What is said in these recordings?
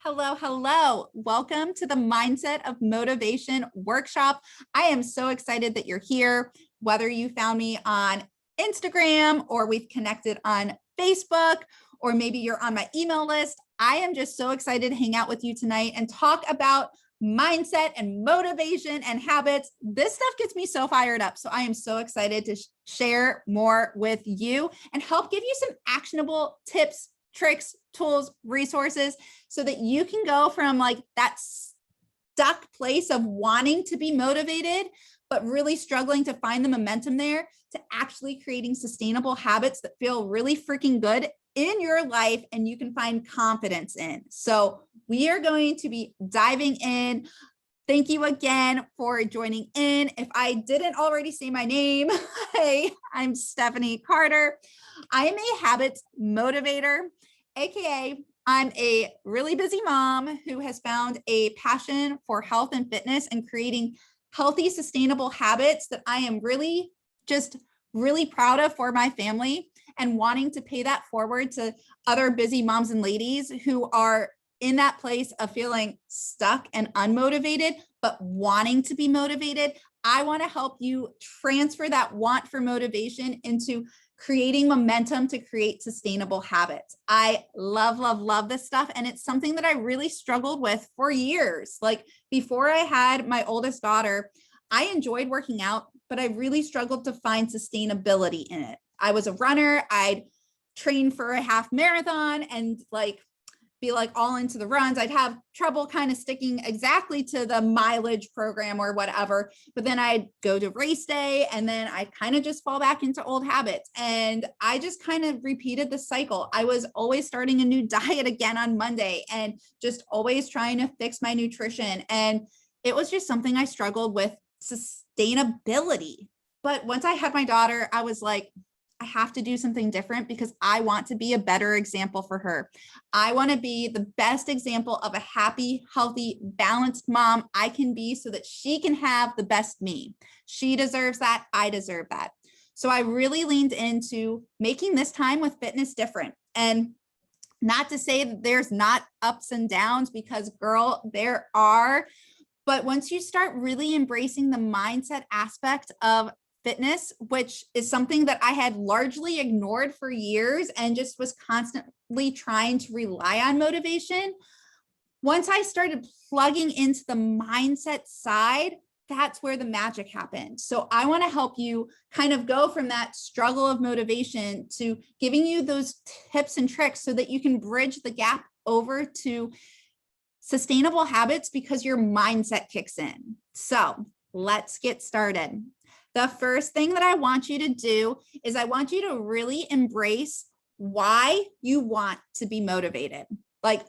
Hello, hello. Welcome to the Mindset of Motivation workshop. I am so excited that you're here, whether you found me on Instagram or we've connected on Facebook, or maybe you're on my email list. I am just so excited to hang out with you tonight and talk about mindset and motivation and habits. This stuff gets me so fired up. So I am so excited to share more with you and help give you some actionable tips, tricks, tools, resources, so that you can go from like that stuck place of wanting to be motivated, but really struggling to find the momentum there, to actually creating sustainable habits that feel really freaking good in your life and you can find confidence in. So we are going to be diving in. Thank you again for joining in. If I didn't already say my name, hey, I'm Stephanie Carter. I am a habits motivator, AKA I'm a really busy mom who has found a passion for health and fitness and creating healthy, sustainable habits that I am really proud of for my family, and wanting to pay that forward to other busy moms and ladies who are in that place of feeling stuck and unmotivated, but wanting to be motivated. I want to help you transfer that want for motivation into creating momentum to create sustainable habits. I love, love, love this stuff. And it's something that I really struggled with for years. Like before I had my oldest daughter, I enjoyed working out, but I really struggled to find sustainability in it. I was a runner. I'd train for a half marathon and be all into the runs. I'd have trouble kind of sticking exactly to the mileage program or whatever, but then I'd go to race day and then I kind of just fall back into old habits. And I just kind of repeated the cycle. I was always starting a new diet again on Monday and just always trying to fix my nutrition. And it was just something I struggled with sustainability. But once I had my daughter, I was like, I have to do something different because I want to be a better example for her. I want to be the best example of a happy, healthy, balanced mom I can be so that she can have the best me. She deserves that. I deserve that. So I really leaned into making this time with fitness different. And not to say that there's not ups and downs, because girl, there are. But once you start really embracing the mindset aspect of fitness, which is something that I had largely ignored for years and just was constantly trying to rely on motivation. Once I started plugging into the mindset side, that's where the magic happened. So I want to help you kind of go from that struggle of motivation to giving you those tips and tricks so that you can bridge the gap over to sustainable habits because your mindset kicks in. So let's get started. The first thing that I want you to do is I want you to really embrace why you want to be motivated. Like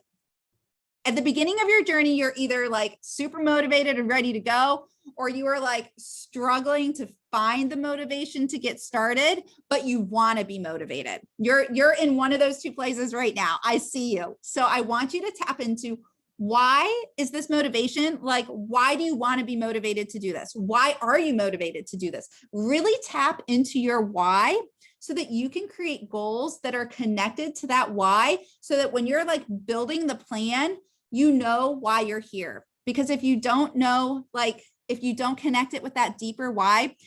at the beginning of your journey, you're either like super motivated and ready to go, or you are like struggling to find the motivation to get started, but you want to be motivated. You're in one of those two places right now. I see you. So I want you to tap into, why is this motivation? Like, why do you want to be motivated to do this? Why are you motivated to do this? Really tap into your why so that you can create goals that are connected to that why, so that when you're like building the plan, you know why you're here. Because if you don't know, if you don't connect it with that deeper why,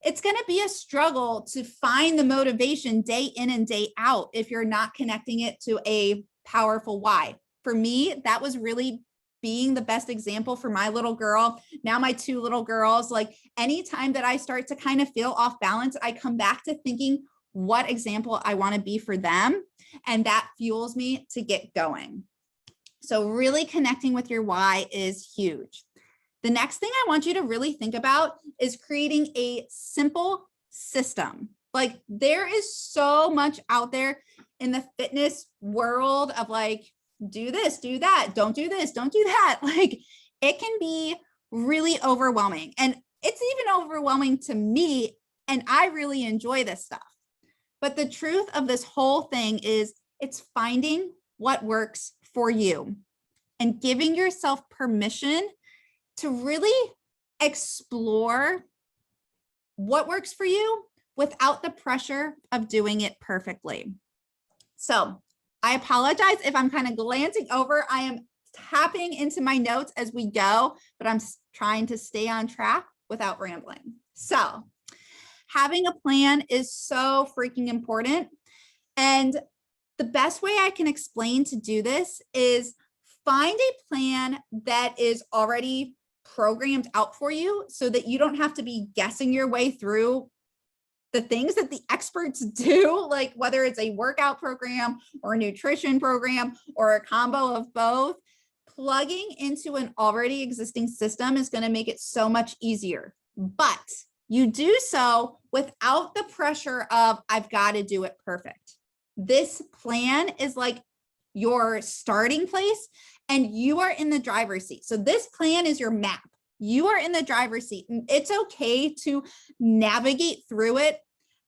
it's going to be a struggle to find the motivation day in and day out if you're not connecting it to a powerful why. For me, that was really being the best example for my little girl. Now my two little girls, like anytime that I start to kind of feel off balance, I come back to thinking what example I want to be for them. And that fuels me to get going. So really connecting with your why is huge. The next thing I want you to really think about is creating a simple system. Like there is so much out there in the fitness world of like, do this, do that, don't do this, don't do that. Like it can be really overwhelming, and it's even overwhelming to me. And I really enjoy this stuff. But the truth of this whole thing is it's finding what works for you and giving yourself permission to really explore what works for you without the pressure of doing it perfectly. So I apologize if I'm kind of glancing over. I am tapping into my notes as we go, but I'm trying to stay on track without rambling. So having a plan is so freaking important. And the best way I can explain to do this is find a plan that is already programmed out for you so that you don't have to be guessing your way through the things that the experts do, like whether it's a workout program or a nutrition program or a combo of both. Plugging into an already existing system is going to make it so much easier, but you do so without the pressure of, I've got to do it perfect. This plan is like your starting place and you are in the driver's seat. So this plan is your map. You are in the driver's seat and it's okay to navigate through it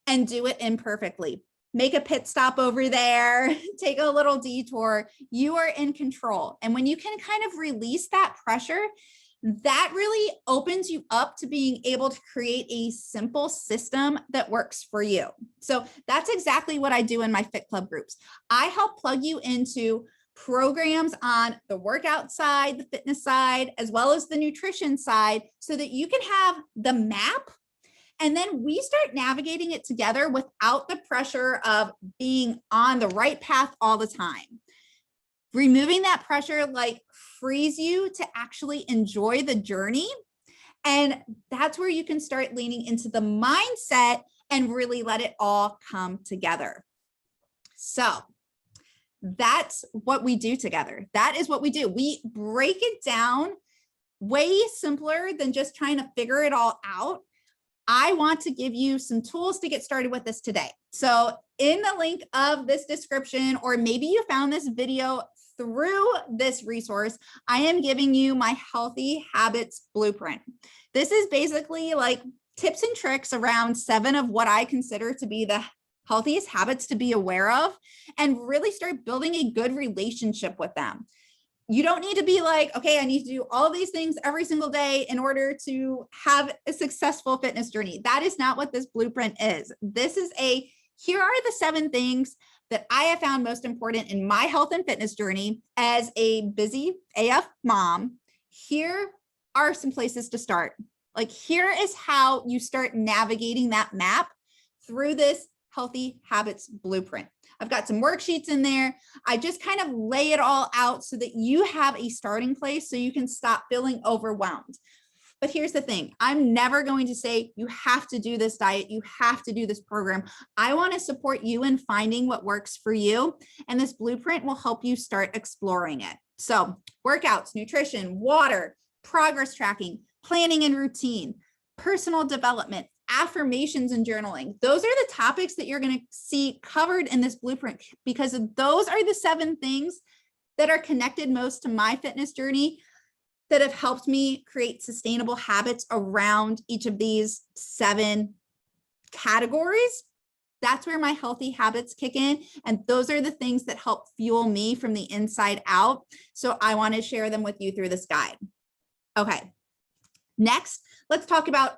and do it imperfectly. Make a pit stop over there, take a little detour. You are in control. And when you can kind of release that pressure, that really opens you up to being able to create a simple system that works for you. So that's exactly what I do in my Fit Club groups. I help plug you into programs on the workout side, the fitness side, as well as the nutrition side, so that you can have the map. And then we start navigating it together without the pressure of being on the right path all the time. Removing that pressure like frees you to actually enjoy the journey. And that's where you can start leaning into the mindset and really let it all come together. So that's what we do together. That is what we do. We break it down way simpler than just trying to figure it all out. I want to give you some tools to get started with this today. So in the link of this description, or maybe you found this video through this resource, I am giving you my Healthy Habits Blueprint. This is basically like tips and tricks around 7 of what I consider to be the healthiest habits to be aware of, and really start building a good relationship with them. You don't need to be like, okay, I need to do all these things every single day in order to have a successful fitness journey. That is not what this blueprint is. This is here are the 7 things that I have found most important in my health and fitness journey as a busy AF mom. Here are some places to start. Like, here is how you start navigating that map through this Healthy Habits Blueprint. I've got some worksheets in there. I just kind of lay it all out so that you have a starting place so you can stop feeling overwhelmed. But here's the thing. I'm never going to say you have to do this diet. You have to do this program. I want to support you in finding what works for you. And this blueprint will help you start exploring it. So workouts, nutrition, water, progress tracking, planning and routine, personal development, affirmations and journaling. Those are the topics that you're going to see covered in this blueprint, because those are the 7 things that are connected most to my fitness journey that have helped me create sustainable habits around each of these 7 categories. That's where my healthy habits kick in. And those are the things that help fuel me from the inside out. So I want to share them with you through this guide. Okay. Next, let's talk about,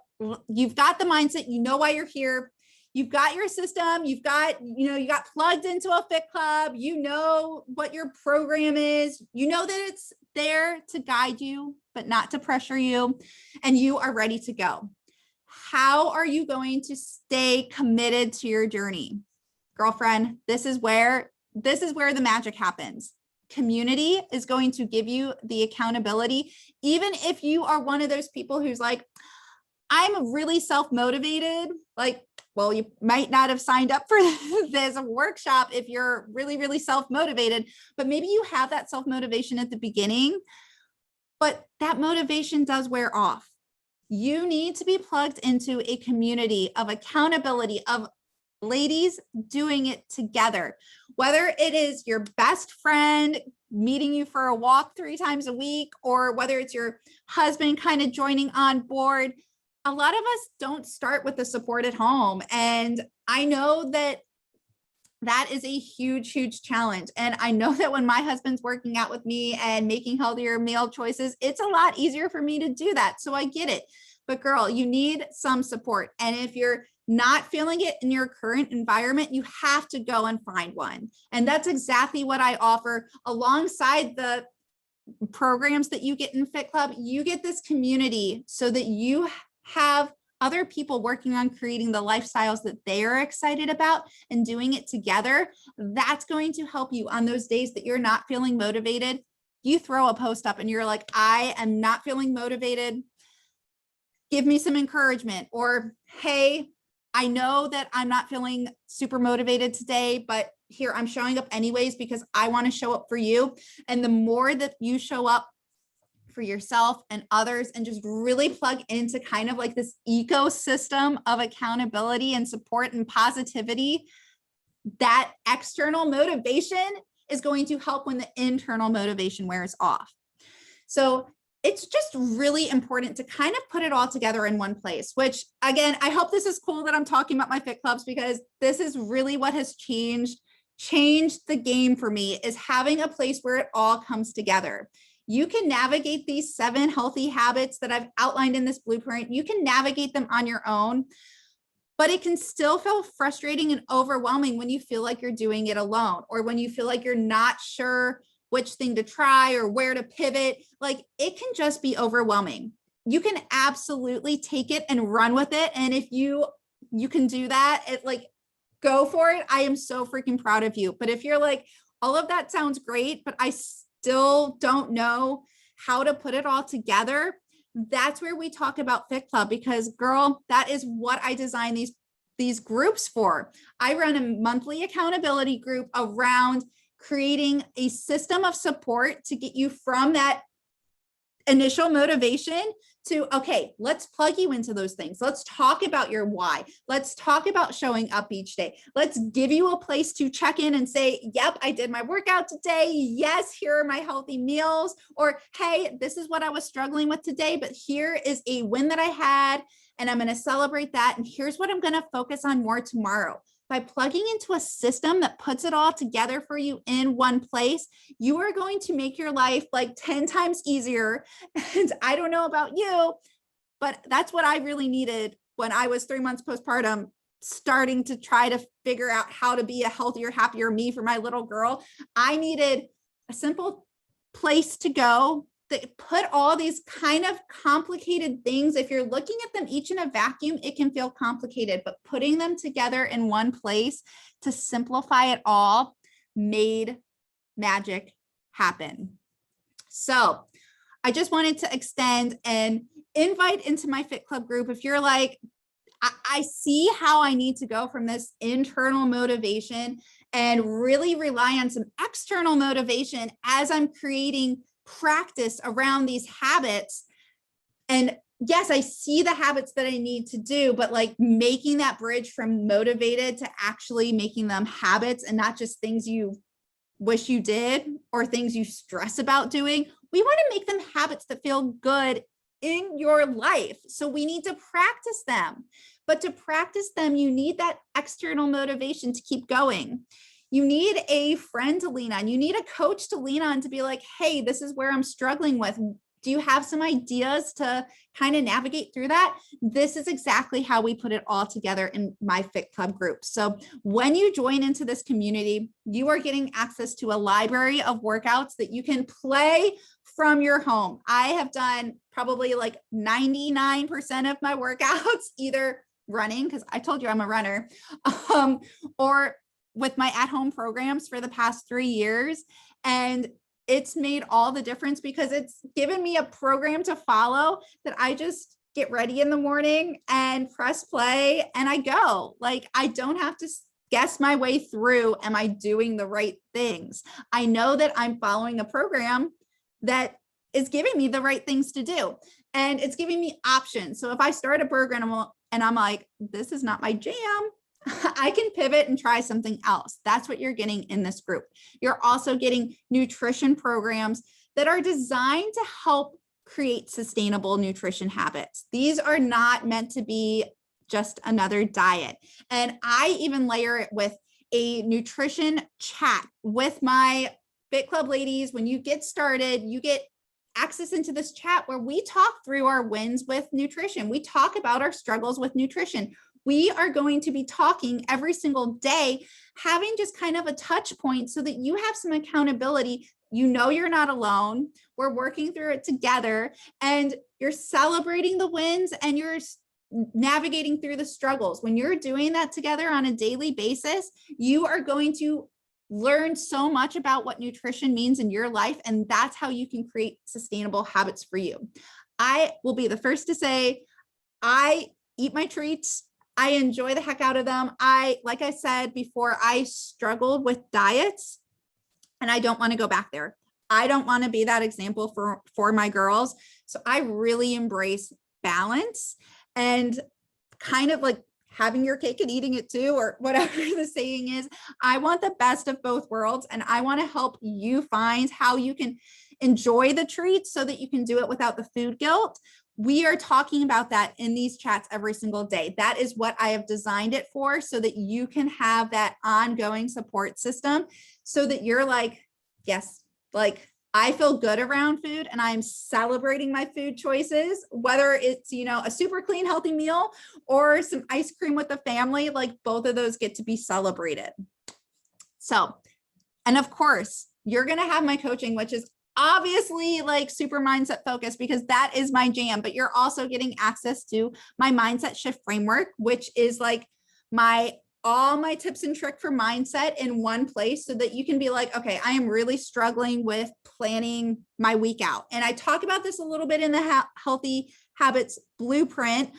you've got the mindset, you know why you're here. You've got your system, you got plugged into a Fit Club, you know what your program is, you know that it's there to guide you, but not to pressure you, and you are ready to go. How are you going to stay committed to your journey? Girlfriend, this is where the magic happens. Community is going to give you the accountability, even if you are one of those people who's like, I'm really self-motivated. Like, well, you might not have signed up for this workshop if you're really, really self-motivated, but maybe you have that self-motivation at the beginning, but that motivation does wear off. You need to be plugged into a community of accountability, of ladies doing it together, whether it is your best friend meeting you for a walk 3 times a week, or whether it's your husband kind of joining on board. A lot of us don't start with the support at home. And I know that is a huge, huge challenge. And I know that when my husband's working out with me and making healthier meal choices, it's a lot easier for me to do that. So I get it. But girl, you need some support. And if you're not feeling it in your current environment, you have to go and find one. And that's exactly what I offer alongside the programs that you get in Fit Club, you get this community so that you have other people working on creating the lifestyles that they are excited about and doing it together. That's going to help you on those days that you're not feeling motivated. You throw a post up and you're like, I am not feeling motivated. Give me some encouragement. Or, hey, I know that I'm not feeling super motivated today, but here I'm showing up anyways because I want to show up for you. And the more that you show up for yourself and others and just really plug into kind of like this ecosystem of accountability and support and positivity, that external motivation is going to help when the internal motivation wears off. So it's just really important to kind of put it all together in one place, which again, I hope this is cool that I'm talking about my Fit Clubs, because this is really what has changed the game for me, is having a place where it all comes together. You can navigate these 7 healthy habits that I've outlined in this blueprint. You can navigate them on your own, but it can still feel frustrating and overwhelming when you feel like you're doing it alone, or when you feel like you're not sure which thing to try or where to pivot. Like, it can just be overwhelming. You can absolutely take it and run with it. And if you can do that, go for it. I am so freaking proud of you. But if you're like, all of that sounds great, but I still don't know how to put it all together, that's where we talk about Fit Club, because girl, that is what I designed these groups for. I run a monthly accountability group around creating a system of support to get you from that initial motivation to, okay, let's plug you into those things. Let's talk about your why. Let's talk about showing up each day. Let's give you a place to check in and say, yep, I did my workout today. Yes, here are my healthy meals. Or, hey, this is what I was struggling with today, but here is a win that I had, and I'm going to celebrate that. And here's what I'm going to focus on more tomorrow. By plugging into a system that puts it all together for you in one place, you are going to make your life like 10 times easier. And I don't know about you, but that's what I really needed when I was 3 months postpartum, starting to try to figure out how to be a healthier, happier me for my little girl. I needed a simple place to go that put all these kind of complicated things. If you're looking at them each in a vacuum, it can feel complicated, but putting them together in one place to simplify it all made magic happen. So I just wanted to extend an invite into my Fit Club group. If you're like, I see how I need to go from this internal motivation and really rely on some external motivation as I'm creating practice around these habits. And yes, I see the habits that I need to do, but like making that bridge from motivated to actually making them habits and not just things you wish you did or things you stress about doing. We want to make them habits that feel good in your life. So we need to practice them. But to practice them, you need that external motivation to keep going. You need a friend to lean on. You need a coach to lean on to be like, hey, this is where I'm struggling with. Do you have some ideas to kind of navigate through that? This is exactly how we put it all together in my Fit Club group. So when you join into this community, you are getting access to a library of workouts that you can play from your home. I have done probably like 99% of my workouts, either running, because I told you I'm a runner, or with my at-home programs for the past 3 years. And it's made all the difference because it's given me a program to follow that I just get ready in the morning and press play and I go. Like, I don't have to guess my way through, am I doing the right things? I know that I'm following a program that is giving me the right things to do. And it's giving me options. So if I start a program and I'm like, this is not my jam, I can pivot and try something else. That's what you're getting in this group. You're also getting nutrition programs that are designed to help create sustainable nutrition habits. These are not meant to be just another diet. And I even layer it with a nutrition chat with my Fit Club ladies. When you get started, you get access into this chat where we talk through our wins with nutrition. We talk about our struggles with nutrition. we are going to be talking every single day, having just kind of a touch point so that you have some accountability. You know, you're not alone. We're working through it together, and you're celebrating the wins and you're navigating through the struggles. When you're doing that together on a daily basis, you are going to learn so much about what nutrition means in your life. And that's how you can create sustainable habits for you. I will be the first to say, I eat my treats. I enjoy the heck out of them. Like I said before, I struggled with diets and I don't want to go back there. I don't want to be that example for my girls. So I really embrace balance and kind of like having your cake and eating it too, or whatever the saying is. I want the best of both worlds, and I want to help you find how you can enjoy the treats so that you can do it without the food guilt. We are talking about that in these chats every single day. That is what I have designed it for, so that you can have that ongoing support system, so that you're like, yes, like I feel good around food and I'm celebrating my food choices, whether it's, you know, a super clean, healthy meal or some ice cream with the family, like both of those get to be celebrated. So, and of course, you're going to have my coaching, which is obviously like super mindset focused because that is my jam, but you're also getting access to my mindset shift framework, which is like all my tips and trick for mindset in one place, so that you can be like, okay, I am really struggling with planning my week out. And I talk about this a little bit in the Healthy Habits Blueprint,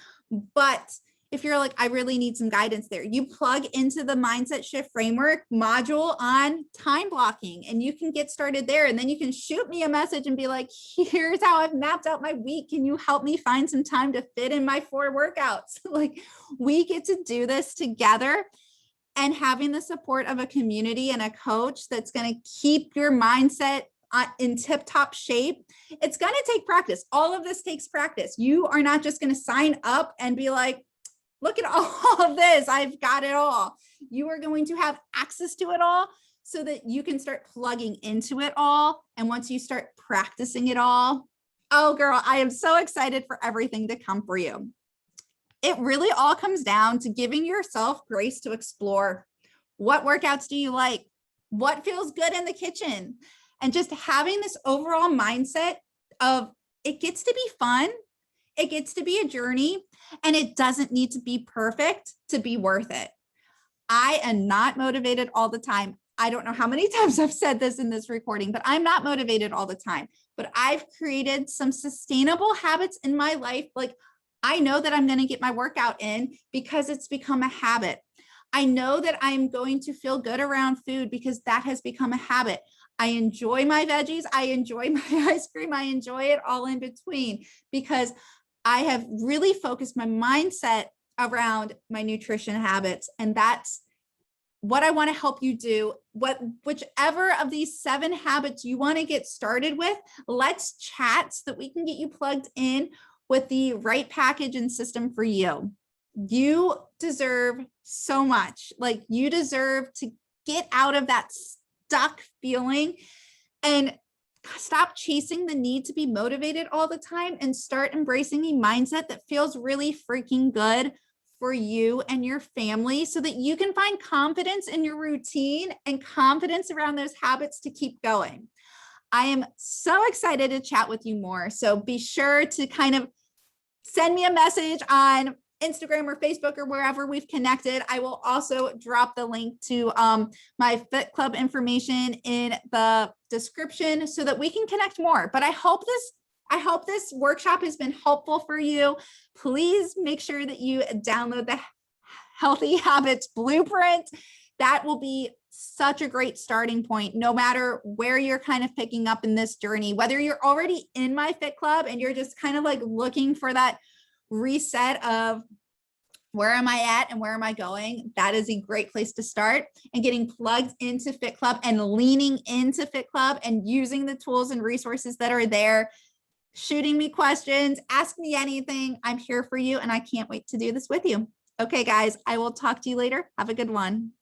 but if you're like, I really need some guidance there, you plug into the Mindset Shift Framework module on time blocking, and you can get started there. And then you can shoot me a message and be like, here's how I've mapped out my week. Can you help me find some time to fit in my 4 workouts? Like, we get to do this together, and having the support of a community and a coach that's going to keep your mindset in tip-top shape. It's going to take practice. All of this takes practice. You are not just going to sign up and be like, look at all of this, I've got it all. You are going to have access to it all so that you can start plugging into it all. And once you start practicing it all, oh girl, I am so excited for everything to come for you. It really all comes down to giving yourself grace to explore. What workouts do you like? What feels good in the kitchen? And just having this overall mindset of it gets to be fun. It gets to be a journey, and it doesn't need to be perfect to be worth it. I am not motivated all the time. I don't know how many times I've said this in this recording, but I'm not motivated all the time. But I've created some sustainable habits in my life. Like, I know that I'm going to get my workout in because it's become a habit. I know that I'm going to feel good around food because that has become a habit. I enjoy my veggies. I enjoy my ice cream. I enjoy it all in between because I have really focused my mindset around my nutrition habits. And that's what I want to help you do. Whichever of these 7 habits you want to get started with, let's chat so that we can get you plugged in with the right package and system for you. You deserve so much. Like, you deserve to get out of that stuck feeling and stop chasing the need to be motivated all the time and start embracing a mindset that feels really freaking good for you and your family, so that you can find confidence in your routine and confidence around those habits to keep going. I am so excited to chat with you more. So be sure to kind of send me a message on Instagram or Facebook or wherever we've connected. I will also drop the link to my Fit Club information in the description so that we can connect more. But I hope this workshop has been helpful for you. Please make sure that you download the Healthy Habits Blueprint. That will be such a great starting point, no matter where you're kind of picking up in this journey, whether you're already in my Fit Club and you're just kind of like looking for that reset of where am I at and where am I going? That is a great place to start, and getting plugged into Fit Club and leaning into Fit Club and using the tools and resources that are there, shooting me questions, ask me anything. I'm here for you, and I can't wait to do this with you. Okay, guys, I will talk to you later. Have a good one.